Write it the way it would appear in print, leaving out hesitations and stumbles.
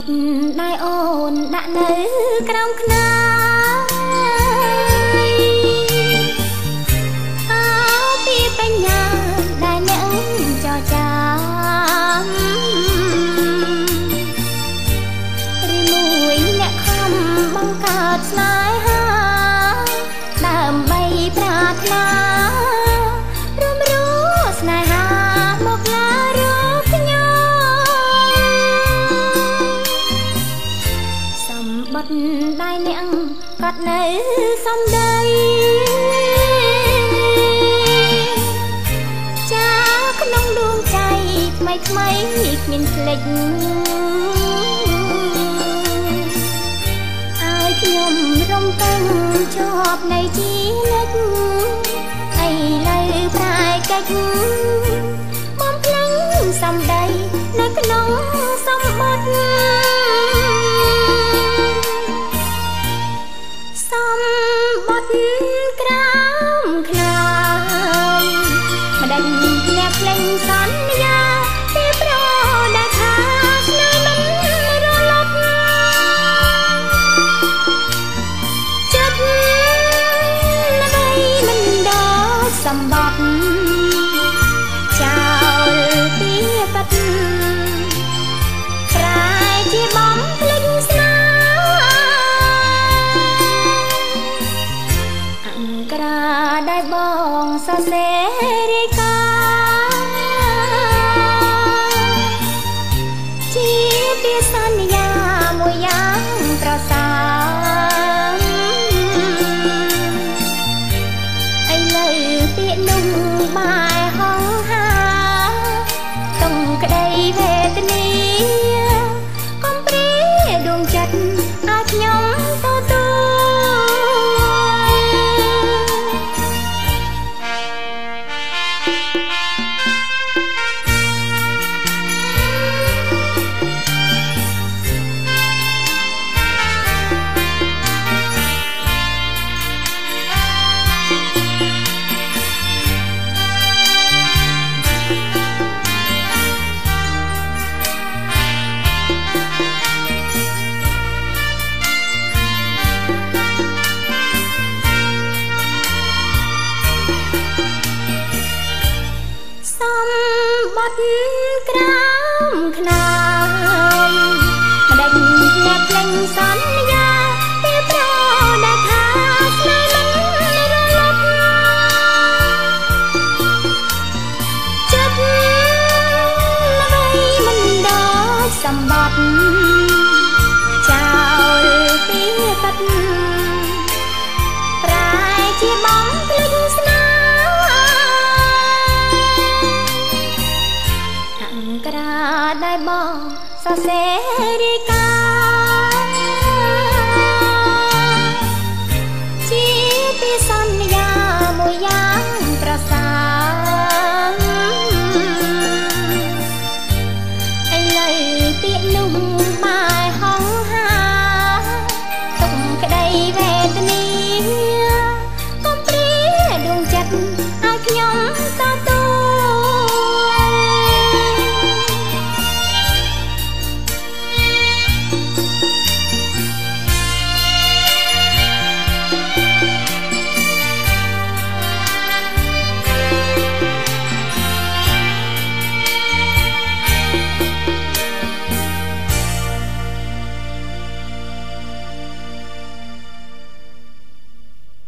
ត់ដៃអូនដាក់នៅក្រោមខ្នើយអោពីបញ្ញាដែលអ្នកចរចាឬមួយអ្នកខំបង្កើតស្នេហាដើម្បីប្រាថ្នារួមរស់ស្នេហាមកឡារកខ្ញុំសម្បត្តិដែលអ្នកកត់នៅសំដីចាក្នុងដួងใจថ្មីថ្មីគ្មានភ្លេចឲ្យខ្ញុំរំពឹងជាប់នៃជីវិតឥឡូវប្រែកិច្ចបំភ្លេចសម្ដីនៅក្នុងសម្បត្តិសម្បត្តិក្រោមខ្នើយម្ដេចអ្នកភ្លេចសន្យាពីប្រដែលថាស្នេហ៍មិនរលត់ចិត្តល្បីមិនដល់សម្បត្តិចោលពីបាត់ប្រែជាបំភ្លេចស្នេហ៍អង្គរាដែលបងសរសេររាយការណ៍ជាពាក្យសន្យាមួយយ៉ាងប្រសើរឥឡូវពាក្យនោះបែរហោហាតុងក្តីវេទនាកុំព្រាដួងចិត្តឲ្យខ្ញុំទទួលសម្បត្តិក្រោមខ្នើយម្ដេចអ្នកភ្លេចសន្យាពីប្រដែលថាស្នេហ៍មិនរលត់ចិត្តល្បីមិនដល់សម្បត្តិចោលពីបាត់ប្រែជាបំភ្លេចស្នេហ៍អង្គរាដែលបងសរសេររាយការណ៍ជាពាក្យសន្យាមួយយ៉ាងប្រសើរឥឡូវពាក្យនោះ